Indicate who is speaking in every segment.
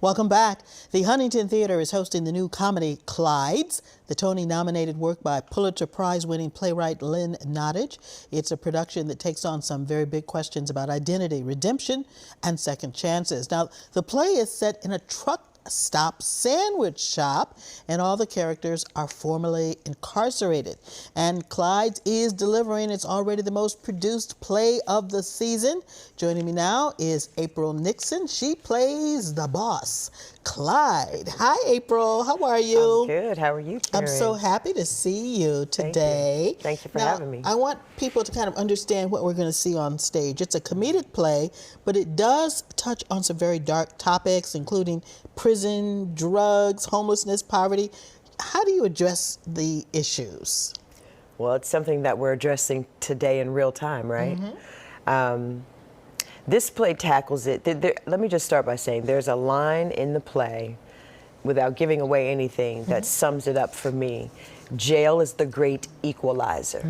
Speaker 1: Welcome back. The Huntington Theater is hosting the new comedy Clyde, the Tony-nominated work by Pulitzer Prize-winning playwright Lynn Nottage. It's a production that takes on some very big questions about identity, redemption, and second chances. Now, the play is set in a truck stop sandwich shop, and all the characters are formerly incarcerated. And Clyde is delivering its already the most produced play of the season. Joining me now is April Nixon. She plays the boss, Clyde. Hi, April. How are you?
Speaker 2: I'm good. How are you, Karen?
Speaker 1: I'm so happy to see you today.
Speaker 2: Thank you for having me.
Speaker 1: I want people to kind of understand what we're going to see on stage. It's a comedic play, but it does touch on some very dark topics, including prison, drugs, homelessness, poverty. How do you address the issues?
Speaker 2: Well, it's something that we're addressing today in real time, right? Mm-hmm. This play tackles it. Let me just start by saying there's a line in the play, without giving away anything, that sums it up for me. Jail is the great equalizer.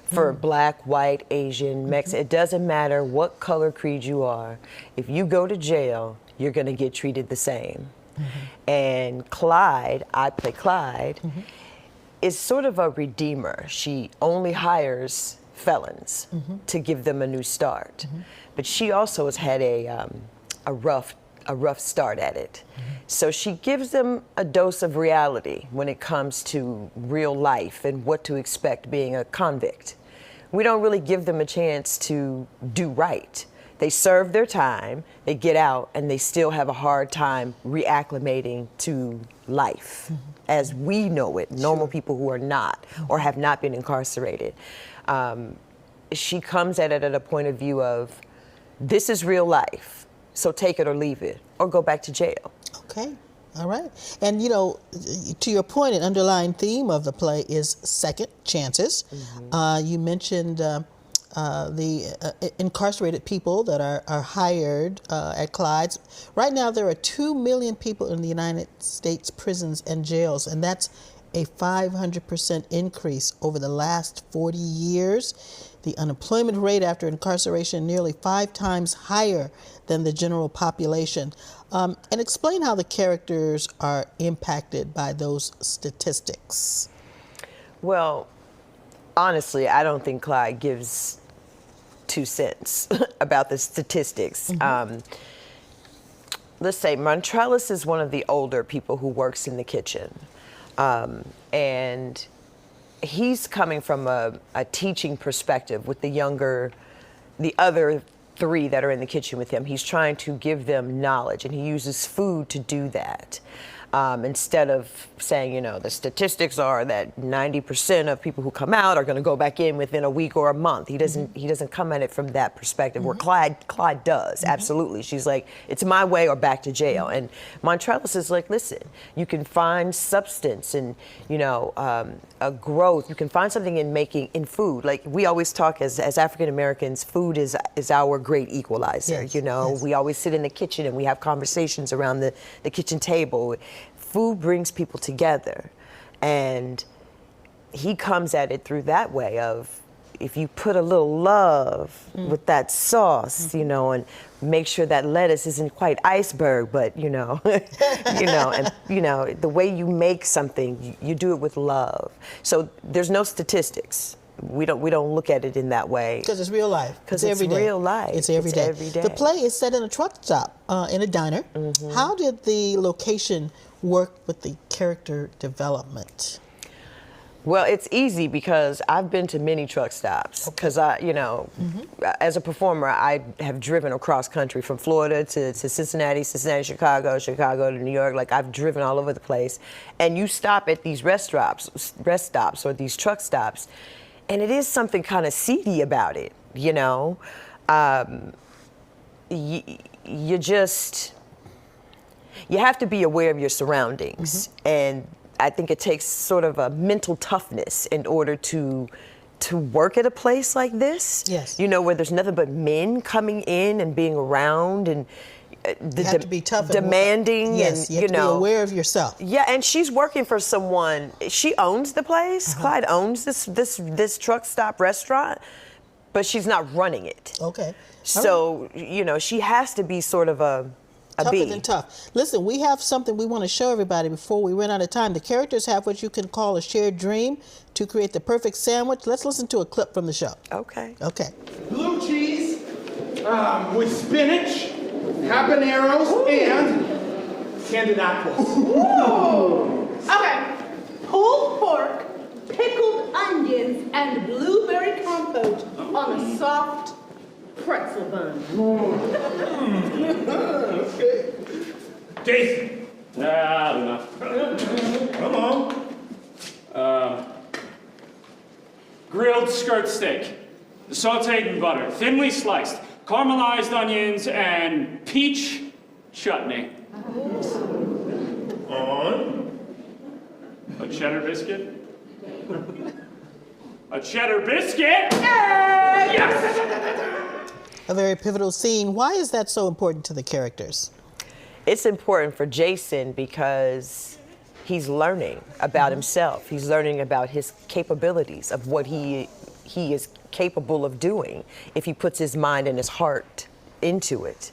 Speaker 2: For black, white, Asian, Mexican, it doesn't matter what color, creed you are. If you go to jail, you're going to get treated the same. And Clyde, I play Clyde, is sort of a redeemer. She only hires felons to give them a new start. But she also has had a rough start at it. So she gives them a dose of reality when it comes to real life and what to expect being a convict. We don't really give them a chance to do right. They serve their time, they get out, and they still have a hard time reacclimating to life as we know it, normal people who are not or have not been incarcerated. She comes at it at a point of view of, this is real life, so take it or leave it, or go back to jail.
Speaker 1: Okay, all right. And you know, to your point, an underlying theme of the play is second chances. You mentioned the incarcerated people that are hired at Clyde's. Right now, there are 2 million people in the United States prisons and jails, and that's a 500% increase over the last 40 years. The unemployment rate after incarceration nearly 5 times higher than the general population. And explain how the characters are impacted by those statistics. Well,
Speaker 2: honestly, I don't think Clyde gives 2 cents about the statistics. Let's say Montrellis is one of the older people who works in the kitchen. And he's coming from a teaching perspective with the other 3 that are in the kitchen with him. He's trying to give them knowledge, and he uses food to do that. Instead of saying, you know, the statistics are that 90% of people who come out are going to go back in within a week or a month. He doesn't come at it from that perspective, where Clyde does, absolutely. She's like, it's my way or back to jail. And Montrellis is like, listen, you can find substance and, you know, a growth. You can find something in food. Like we always talk as African Americans, food is our great equalizer. You know, we always sit in the kitchen and we have conversations around the kitchen table. Food brings people together, and he comes at it through that way of, if you put a little love with that sauce, you know, and make sure that lettuce isn't quite iceberg, but you know, the way you make something, you do it with love. So there's no statistics. We don't look at it in that way. Because
Speaker 1: it's real life.
Speaker 2: Because it's real life.
Speaker 1: It's every day. The play is set in a truck stop, in a diner. How did the location work with the character development?
Speaker 2: Well, it's easy because I've been to many truck stops. Because as a performer, I have driven across country from Florida to Cincinnati, Chicago to New York. Like, I've driven all over the place. And you stop at these rest stops or these truck stops, and it is something kind of seedy about it, you know? You have to be aware of your surroundings. And I think it takes sort of a mental toughness in order to work at a place like this. You know, where there's nothing but men coming in and being around, and
Speaker 1: you have to be tough,
Speaker 2: demanding,
Speaker 1: and you have to be aware of yourself.
Speaker 2: Yeah, and she's working for someone. She owns the place. Clyde owns this truck stop restaurant, but she's not running it. So you know, she has to be sort of a
Speaker 1: Tougher than tough. Listen, we have something we want to show everybody before we run out of time. The characters have what you can call a shared dream to create the perfect sandwich. Let's listen to a clip from the show.
Speaker 2: Okay.
Speaker 1: Okay.
Speaker 3: Blue cheese with spinach, habaneros, and candied apples.
Speaker 4: Ooh. Okay. Pulled pork, pickled onions, and blueberry compote on a soft pretzel bun.
Speaker 3: Okay. Jason.
Speaker 5: I don't know.
Speaker 3: Come on.
Speaker 5: Grilled skirt steak, sauteed in butter, thinly sliced, caramelized onions, and peach chutney.
Speaker 3: On.
Speaker 5: A cheddar biscuit. A cheddar biscuit! Yes!
Speaker 1: A very pivotal scene. Why is that so important to the characters?
Speaker 2: It's important for Jason because he's learning about himself. He's learning about his capabilities, of what he is capable of doing if he puts his mind and his heart into it.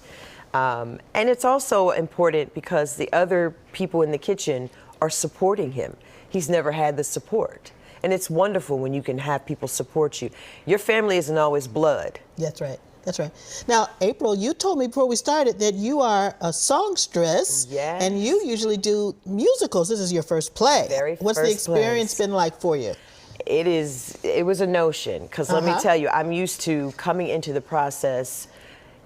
Speaker 2: And it's also important because the other people in the kitchen are supporting him. He's never had the support. And it's wonderful when you can have people support you. Your family isn't always blood.
Speaker 1: That's right. That's right. Now, April, you told me before we started that you are a songstress.
Speaker 2: Yes.
Speaker 1: And you usually do musicals. This is your first play. What's the experience been like for you?
Speaker 2: It was a notion, because let me tell you, I'm used to coming into the process,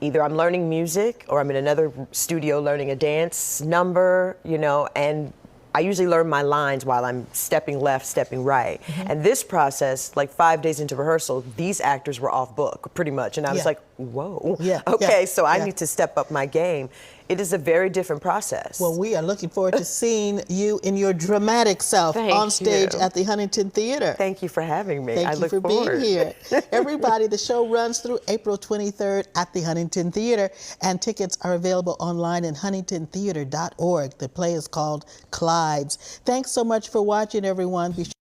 Speaker 2: either I'm learning music or I'm in another studio learning a dance number, you know, and I usually learn my lines while I'm stepping left, stepping right. And this process, like 5 days into rehearsal, these actors were off book, pretty much. And I was like, whoa. Okay, so I need to step up my game. It is a very different process.
Speaker 1: Well, we are looking forward to seeing you in your dramatic self on stage at the Huntington Theater.
Speaker 2: Thank you for having me.
Speaker 1: Thank you for being here. Everybody, the show runs through April 23rd at the Huntington Theater, and tickets are available online at huntingtontheater.org. The play is called Clyde's. Thanks so much for watching, everyone. Be sure